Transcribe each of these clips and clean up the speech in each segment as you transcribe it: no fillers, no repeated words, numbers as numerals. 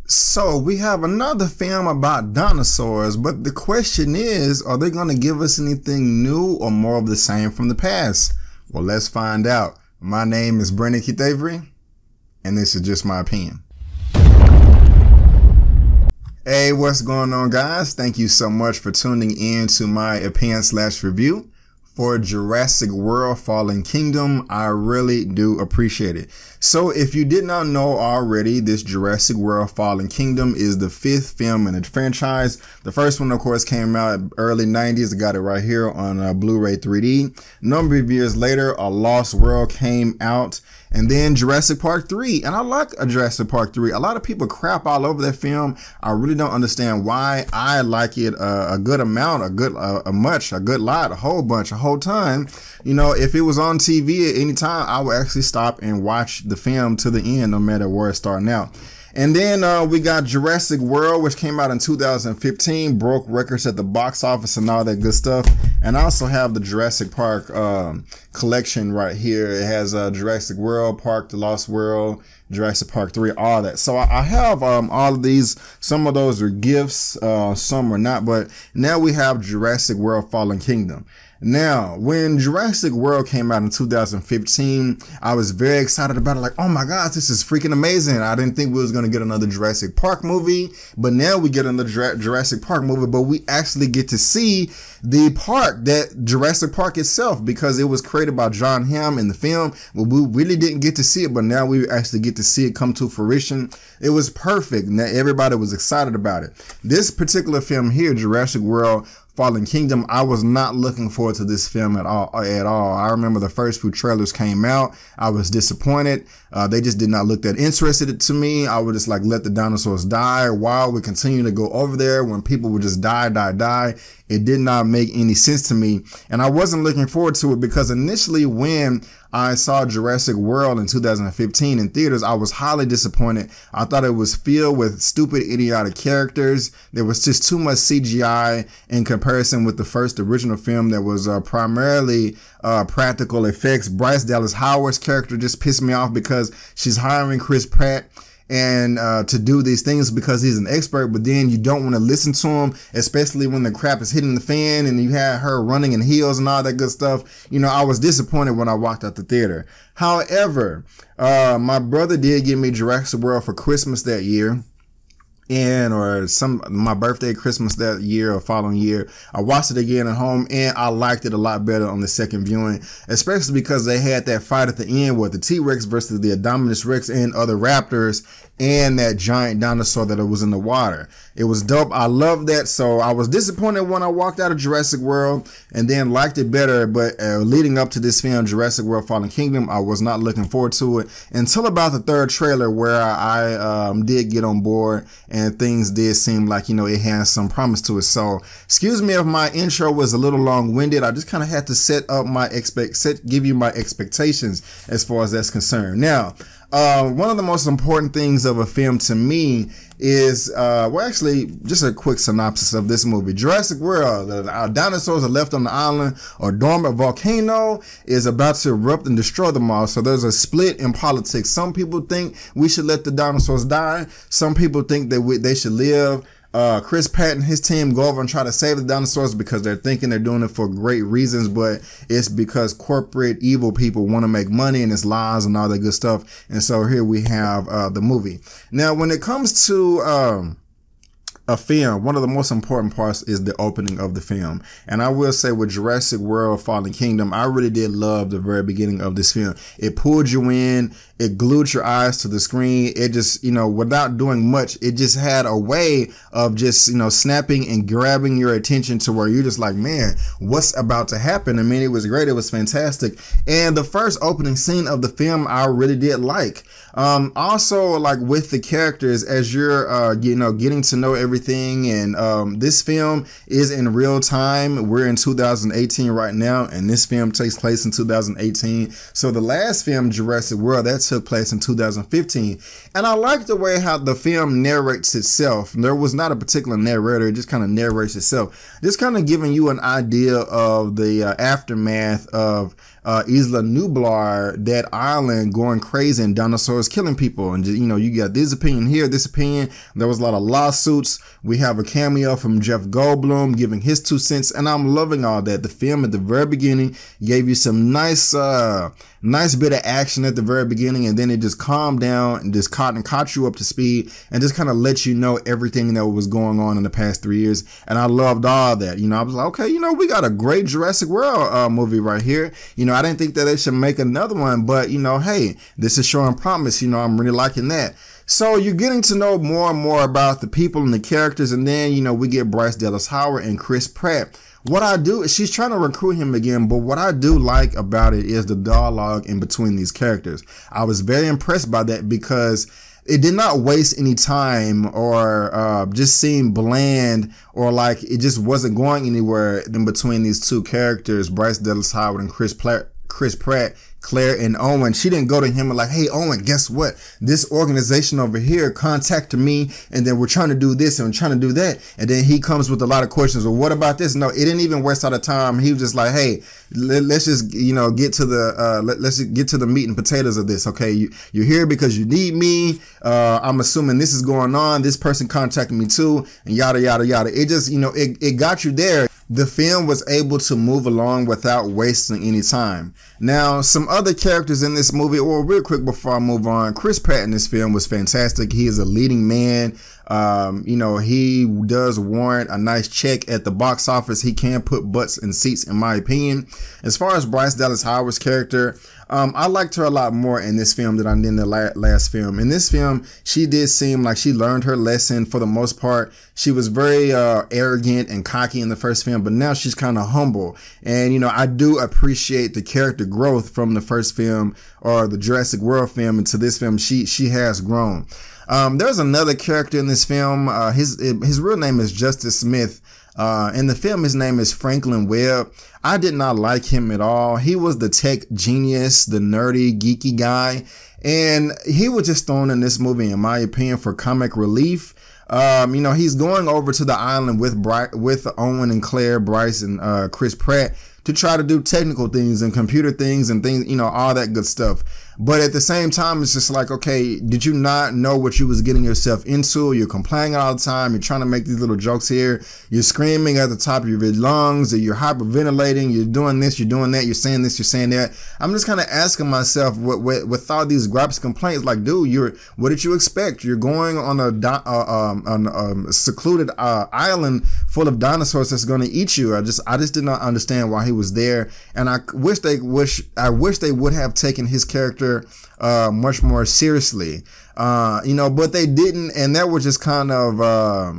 So we have another film about dinosaurs, but the question is, are they going to give us anything new or more of the same from the past? Well, let's find out. My name is Brendan Keith Avery, and this is just my opinion. Hey, what's going on, guys? Thank you so much for tuning in to my opinion/review for Jurassic World Fallen Kingdom. I really do appreciate it. So if you did not know already, this Jurassic World Fallen Kingdom is the 5th film in the franchise. The first one, of course, came out early 90s. I got it right here on Blu-ray 3D. A number of years later, A Lost World came out. And then Jurassic Park 3. And I like Jurassic Park 3. A lot of people crap all over that film. I really don't understand why. I like it a good amount, a good lot, a whole bunch, a whole ton. You know, if it was on TV at any time, I would actually stop and watch the film to the end, no matter where it's starting out. And then we got Jurassic World, which came out in 2015, broke records at the box office and all that good stuff. And I also have the Jurassic Park collection right here. It has Jurassic World, Park, The Lost World, Jurassic Park 3, all that. So I have all of these. Some of those are gifts, some are not. But now we have Jurassic World Fallen Kingdom. Now, when Jurassic World came out in 2015, I was very excited about it. Like, oh my gosh, this is freaking amazing. I didn't think we was going to get another Jurassic Park movie, but now we get another Jurassic Park movie, but we actually get to see the park, that Jurassic Park itself, because it was created by John Hamm in the film. Well, we really didn't get to see it, but now we actually get to see it come to fruition. It was perfect. Now everybody was excited about it. This particular film here, Jurassic World Fallen Kingdom, I was not looking forward to this film at all. I remember the first few trailers came out. I was disappointed. They just did not look that interested to me. I would just like let the dinosaurs die while we continue to go over there when people would just die. It did not make any sense to me. And I wasn't looking forward to it because initially when I saw Jurassic World in 2015 in theaters, I was highly disappointed. I thought it was filled with stupid, idiotic characters. There was just too much CGI in comparison with the first original film that was primarily practical effects. Bryce Dallas Howard's character just pissed me off because she's hiring Chris Pratt and to do these things because he's an expert, but then you don't want to listen to him, especially when the crap is hitting the fan and you had her running in heels and all that good stuff. You know, I was disappointed when I walked out the theater. However, my brother did give me Jurassic World for Christmas that year. My birthday, Christmas that year or following year. I watched it again at home and I liked it a lot better on the second viewing, especially because they had that fight at the end with the T-Rex versus the Indominus Rex and other raptors and that giant dinosaur that was in the water. It was dope. I loved that. So I was disappointed when I walked out of Jurassic World and then liked it better. But leading up to this film, Jurassic World Fallen Kingdom, I was not looking forward to it until about the third trailer where I did get on board and things did seem like, you know, it has some promise to it. So excuse me if my intro was a little long-winded. I just kind of had to give you my expectations as far as that's concerned. Now, one of the most important things of a film to me is, actually, just a quick synopsis of this movie. Jurassic World, the dinosaurs are left on the island, or dormant volcano is about to erupt and destroy them all. So there's a split in politics. Some people think we should let the dinosaurs die. Some people think that they should live. Chris Pratt and his team go over and try to save the dinosaurs because they're thinking they're doing it for great reasons, but it's because corporate evil people want to make money and it's lies and all that good stuff. And so here we have the movie. Now, when it comes to a film, one of the most important parts is the opening of the film. And I will say with Jurassic World Fallen Kingdom, I really did love the very beginning of this film. It pulled you in. It glued your eyes to the screen. It just, you know, without doing much, it just had a way of just, you know, snapping and grabbing your attention to where you're just like, man, what's about to happen? I mean, it was great. It was fantastic. And the first opening scene of the film, I really did like. Also, like with the characters, as you're, getting to know everything. And this film is in real time. We're in 2018 right now, and this film takes place in 2018. So the last film, Jurassic World, that took place in 2015. And I like the way how the film narrates itself. There was not a particular narrator. It just kind of narrates itself. Just kind of giving you an idea of the aftermath of Isla Nublar, that island going crazy and dinosaurs killing people. And just, you know, you got this opinion here, this opinion. There was a lot of lawsuits. We have a cameo from Jeff Goldblum giving his 2 cents, and I'm loving all that. The film at the very beginning gave you some nice bit of action at the very beginning, and then it just calmed down and just caught you up to speed and just kind of let you know everything that was going on in the past 3 years. And I loved all that. You know, I was like, okay, you know, we got a great Jurassic World movie right here. You know, I didn't think that they should make another one, but you know, hey, this is showing promise. You know, I'm really liking that. So you're getting to know more and more about the people and the characters, and then, you know, we get Bryce Dallas Howard and Chris Pratt. What I do is she's trying to recruit him again, but what I do like about it is the dialogue in between these characters. I was very impressed by that because it did not waste any time or just seem bland or like it just wasn't going anywhere in between these two characters, Bryce Dallas Howard and Chris Pratt, Claire and Owen. She didn't go to him and like, hey, Owen, guess what? This organization over here contacted me, and then we're trying to do this and we're trying to do that. And then he comes with a lot of questions. Well, what about this? No, it didn't even waste out of time. He was just like, hey, let's just, you know, get to the let's get to the meat and potatoes of this. Okay, you're here because you need me. I'm assuming this is going on. This person contacted me too, and yada yada yada. It just, you know, it got you there. The film was able to move along without wasting any time. Now, some other characters in this movie, well, real quick before I move on, Chris Pratt in this film was fantastic. He is a leading man. You know, he does warrant a nice check at the box office. He can put butts in seats, in my opinion. As far as Bryce Dallas Howard's character, I liked her a lot more in this film than I did in the last film. In this film, she did seem like she learned her lesson for the most part. She was very arrogant and cocky in the first film, but now she's kind of humble. And, you know, I do appreciate the character growth from the first film or the Jurassic World film into this film. She has grown. There's another character in this film. His real name is Justice Smith. In the film, his name is Franklin Webb. I did not like him at all. He was the tech genius, the nerdy, geeky guy. And he was just thrown in this movie, in my opinion, for comic relief. You know, he's going over to the island with Owen and Claire, Bryce and Chris Pratt to try to do technical things and computer things and things, you know, all that good stuff. But at the same time, it's just like, okay, did you not know what you was getting yourself into? You're complaining all the time. You're trying to make these little jokes here. You're screaming at the top of your lungs. Or you're hyperventilating. You're doing this. You're doing that. You're saying this. You're saying that. I'm just kind of asking myself, with all these gripes, complaints, like, dude, what did you expect? You're going on a secluded island full of dinosaurs that's going to eat you. I just did not understand why he was there, and I wish they would have taken his character much more seriously, you know, but they didn't, and that was just kind of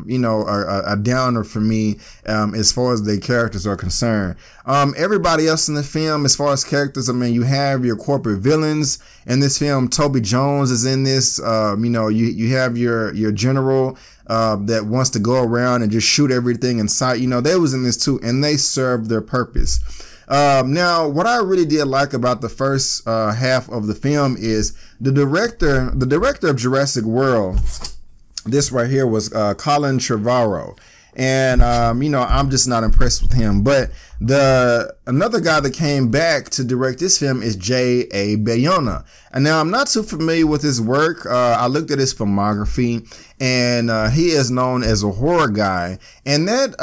you know, a downer for me as far as the characters are concerned. Everybody else in the film, as far as characters, I mean, you have your corporate villains in this film. Toby Jones is in this. You know, you have your general that wants to go around and just shoot everything in sight. You know, they was in this too, and they served their purpose. Now, what I really did like about the first half of the film is the director of Jurassic World. This right here was Colin Trevorrow. And, you know, I'm just not impressed with him. But another guy that came back to direct this film is J.A. Bayona. And now I'm not too familiar with his work. I looked at his filmography, and he is known as a horror guy. And that,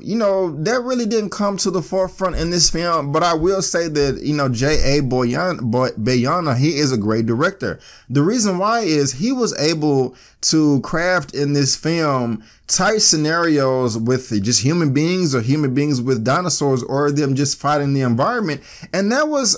you know, that really didn't come to the forefront in this film. But I will say that, you know, J.A. Bayona, he is a great director. The reason why is he was able to craft in this film tight scenarios with just human beings or human beings with dinosaurs or them just fighting the environment. And that was,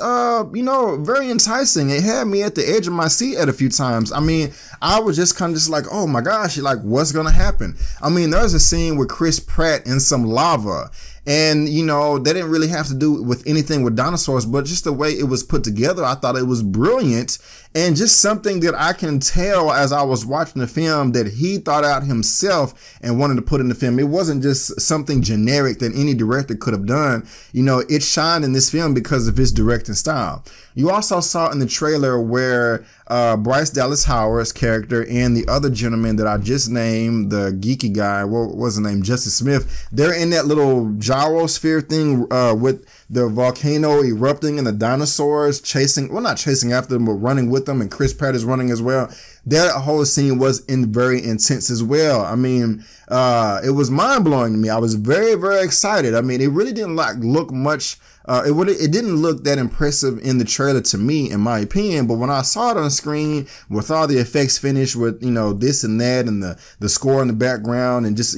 you know, very enticing. It had me at the edge of my seat at a few times. I mean, I was just kind of just like, oh my gosh, like what's going to happen? I mean, there's a scene with Chris Pratt in some lava. And, you know, they didn't really have to do with anything with dinosaurs, but just the way it was put together, I thought it was brilliant. And just something that I can tell as I was watching the film that he thought out himself and wanted to put in the film. It wasn't just something generic that any director could have done. You know, it shined in this film because of his directing style. You also saw in the trailer where Bryce Dallas Howard's character and the other gentleman that I just named, the geeky guy, what was his name, Justice Smith, they're in that little gyrosphere thing with the volcano erupting and the dinosaurs chasing, well, not chasing after them, but running with them, and Chris Pratt is running as well. That whole scene was very intense as well. I mean, it was mind-blowing to me. I was very, very excited. I mean, it really didn't look much. It didn't look that impressive in the trailer to me, in my opinion. But when I saw it on screen with all the effects finished with, this and that and the score in the background and just,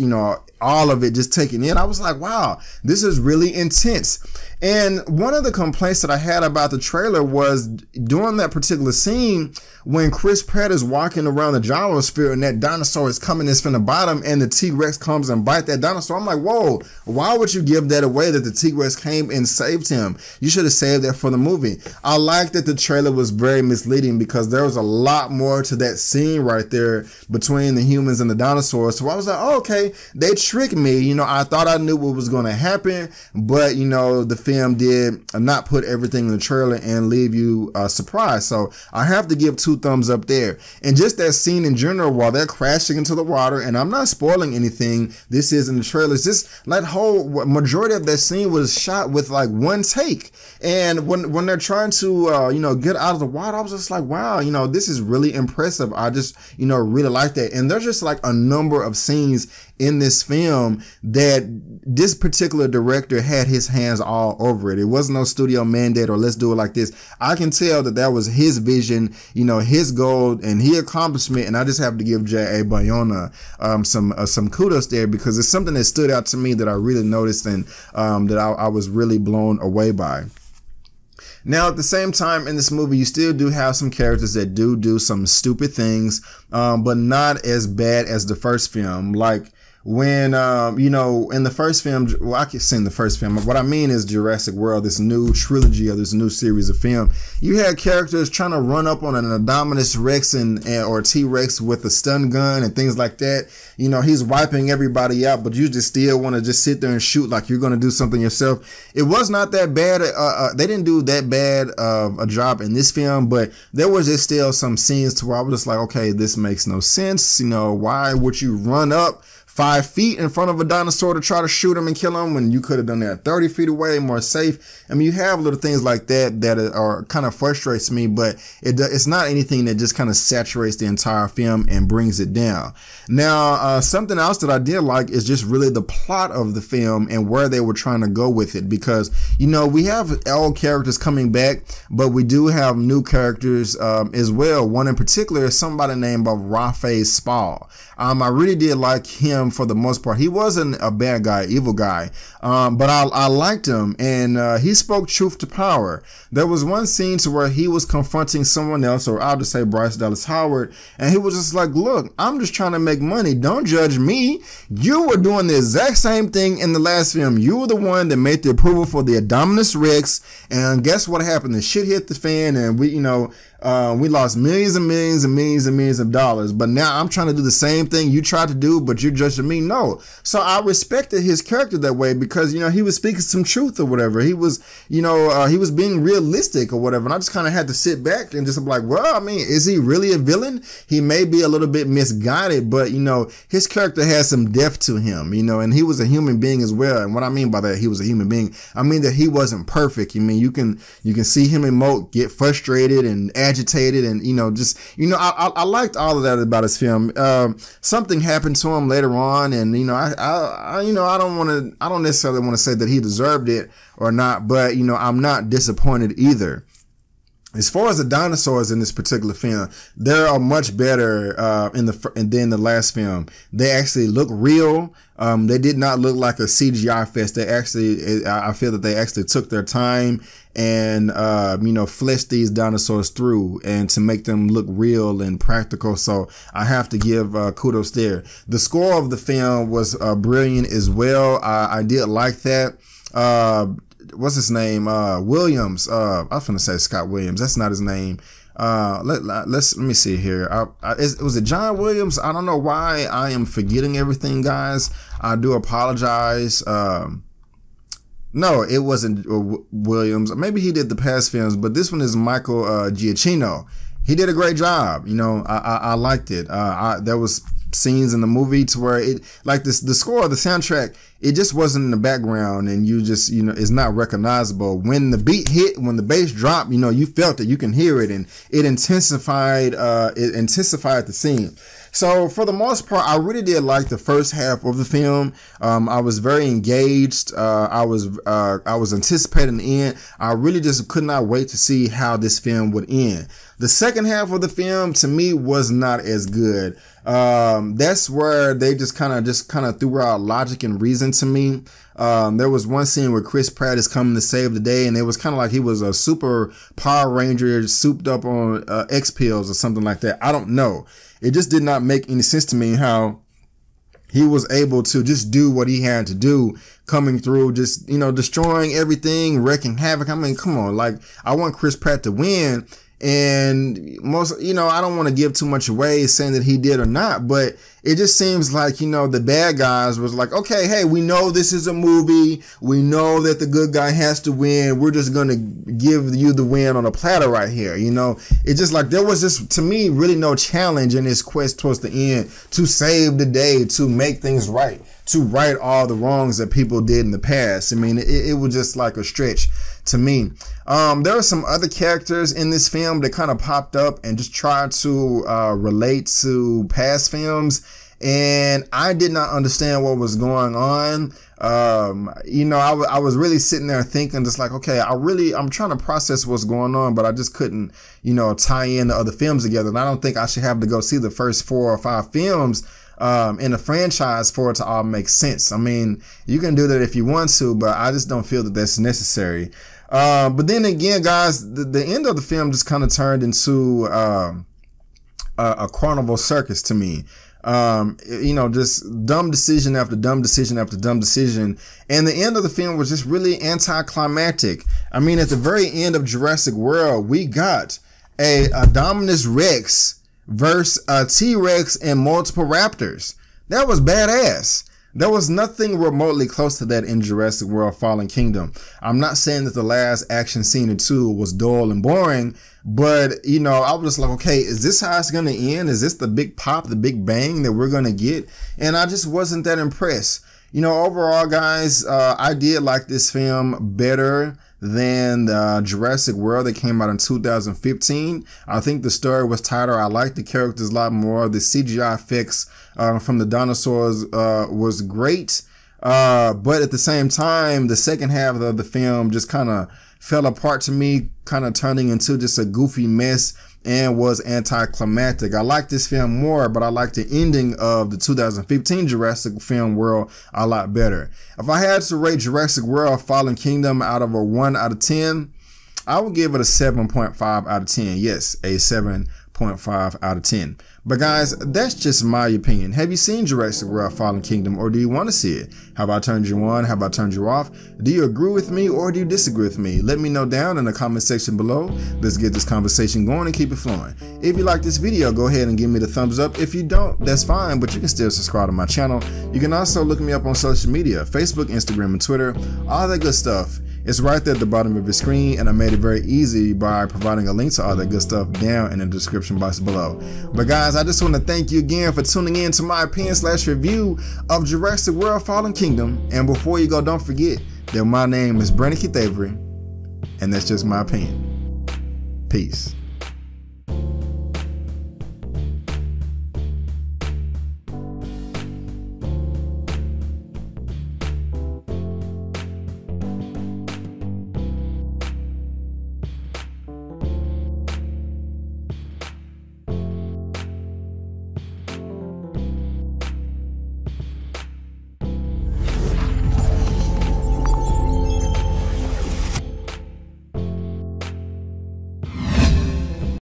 all of it just taken in, I was like, wow, this is really intense. And one of the complaints that I had about the trailer was during that particular scene when Chris Pratt is walking around the gyrosphere and that dinosaur is coming in from the bottom and the T-Rex comes and bite that dinosaur. I'm like, whoa, why would you give that away that the T-Rex came and saved him? You should have saved that for the movie. I like that the trailer was very misleading because there was a lot more to that scene right there between the humans and the dinosaurs. So I was like, oh, okay, they tricked me. I thought I knew what was going to happen, but, the film did not put everything in the trailer and leave you surprised. So I have to give 2 thumbs up there. And just that scene in general while they're crashing into the water, and I'm not spoiling anything, this is in the trailers, just that whole majority of that scene was shot with like one take. And when they're trying to, get out of the water, I was just like, wow, this is really impressive. I just, really like that. And there's just like a number of scenes in this film that this particular director had his hands all over it. It wasn't no studio mandate or let's do it like this. I can tell that was his vision, his goal and his accomplishment. And I just have to give J.A. Bayona some kudos there because it's something that stood out to me that I really noticed and that I was really blown away by. Now, at the same time, in this movie, you still do have some characters that do some stupid things, but not as bad as the first film. Like when, in the first film, well, I keep saying the first film. What I mean is Jurassic World, this new trilogy or this new series of film. You had characters trying to run up on an Indominus Rex or T-Rex with a stun gun and things like that. He's wiping everybody out, but you just still want to just sit there and shoot like you're going to do something yourself. It was not that bad. They didn't do that bad of a job in this film, but there was just still some scenes to where I was just like, okay, this makes no sense. Why would you run up 5 feet in front of a dinosaur to try to shoot him and kill him when you could have done that 30 feet away, more safe? I mean, you have little things like that are kind of frustrates me, but it's not anything that just kind of saturates the entire film and brings it down. Now, something else that I did like is just really the plot of the film and where they were trying to go with it, because, we have old characters coming back, but we do have new characters as well. One in particular is somebody named Rafe Spall. I really did like him for the most part. He wasn't a bad guy, evil guy, but I liked him, and he spoke truth to power. There was one scene to where he was confronting someone else, or I'll just say Bryce Dallas Howard, and he was just like, look, I'm just trying to make money. Don't judge me. You were doing the exact same thing in the last film. You were the one that made the approval for the Indominus Rex, and guess what happened? The shit hit the fan, and we lost millions and millions and millions and millions of dollars. But now I'm trying to do the same thing you tried to do, but you're judging me. No. So I respected his character that way because, he was speaking some truth or whatever. He was, he was being realistic or whatever. And I just kind of had to sit back and just be like, well, I mean, is he really a villain? He may be a little bit misguided, but, his character has some depth to him, and he was a human being as well. And what I mean by that, he was a human being, I mean that he wasn't perfect. I mean, you can see him emote, get frustrated and agitated, and I liked all of that about his film. Something happened to him later on, and I don't necessarily want to say that he deserved it or not, but I'm not disappointed either. As far as the dinosaurs in this particular film, they are much better than the last film. They actually look real. They did not look like a CGI fest. I feel that they actually took their time and fleshed these dinosaurs through and to make them look real and practical. So I have to give kudos there. The score of the film was brilliant as well. I did like that. What's his name? Williams. I was going to say Scott Williams. That's not his name. Let me see here. Was it John Williams? I don't know why I am forgetting everything, guys. I do apologize. No, it wasn't Williams. Maybe he did the past films, but this one is Michael Giacchino. he did a great job. You know, I liked it. There was scenes in the movie to where it, like this, the score of the soundtrack, it just wasn't in the background, and you just, you know, it's not recognizable. When the beat hit, when the bass dropped, you know, you felt it, you can hear it, and it intensified the scene. So for the most part, I really did like the first half of the film. I was very engaged. I was anticipating the end. I really just could not wait to see how this film would end. The second half of the film, to me, was not as good. That's where they just kind of threw out logic and reason to me. There was one scene where Chris Pratt is coming to save the day, and it was kind of like he was a super Power Ranger souped up on X pills or something like that. I don't know. It just did not make any sense to me how he was able to just do what he had to do, coming through, just, you know, destroying everything, wreaking havoc. I mean, come on, like, I want Chris Pratt to win. And most, you know, I don't want to give too much away saying that he did or not, but it just seems like, you know, the bad guys was like, okay, hey, we know this is a movie. We know that the good guy has to win. We're just going to give you the win on a platter right here. You know, it's just like there was just, to me, really no challenge in his quest towards the end to save the day, to make things right, to right all the wrongs that people did in the past. I mean, it was just like a stretch to me. There are some other characters in this film that kind of popped up and just tried to relate to past films, and I did not understand what was going on. You know, I was really sitting there thinking, just like, okay, I'm trying to process what's going on, but I just couldn't, you know, tie in the other films together. And I don't think I should have to go see the first 4 or 5 films in a franchise for it to all make sense. I mean, you can do that if you want to, but I just don't feel that that's necessary. But then again, guys, the end of the film just kind of turned into a carnival circus to me. You know, just dumb decision after dumb decision after dumb decision. And the end of the film was just really anticlimactic. I mean, at the very end of Jurassic World, we got a Dominus Rex versus a T-Rex and multiple raptors. That was badass. There was nothing remotely close to that in Jurassic World Fallen Kingdom. I'm not saying that the last action scene or 2 was dull and boring, but, you know, I was just like, okay, is this how it's going to end? Is this the big pop, the big bang that we're going to get? And I just wasn't that impressed. You know, overall, guys, I did like this film better than Jurassic World that came out in 2015. I think the story was tighter. I liked the characters a lot more. The CGI effects from the dinosaurs was great. But at the same time, the second half of the film just kind of fell apart to me, kind of turning into just a goofy mess, and was anticlimactic. I like this film more, but I like the ending of the 2015 Jurassic film world a lot better. If I had to rate Jurassic World Fallen Kingdom out of a 1 out of 10, I would give it a 7.5 out of 10. Yes, a 7.5 out of 10. But guys, that's just my opinion. Have you seen Jurassic World Fallen Kingdom, or do you want to see it? Have I turned you on? Have I turned you off? Do you agree with me, or do you disagree with me? Let me know down in the comment section below. Let's get this conversation going and keep it flowing. If you like this video, go ahead and give me the thumbs up. If you don't, that's fine, but you can still subscribe to my channel. You can also look me up on social media, Facebook, Instagram, and Twitter, all that good stuff. It's right there at the bottom of your screen, and I made it very easy by providing a link to all that good stuff down in the description box below. But guys, I just want to thank you again for tuning in to my opinion/review of Jurassic World Fallen Kingdom. And before you go, don't forget that my name is Brandon Keith Avery, and that's just my opinion. Peace.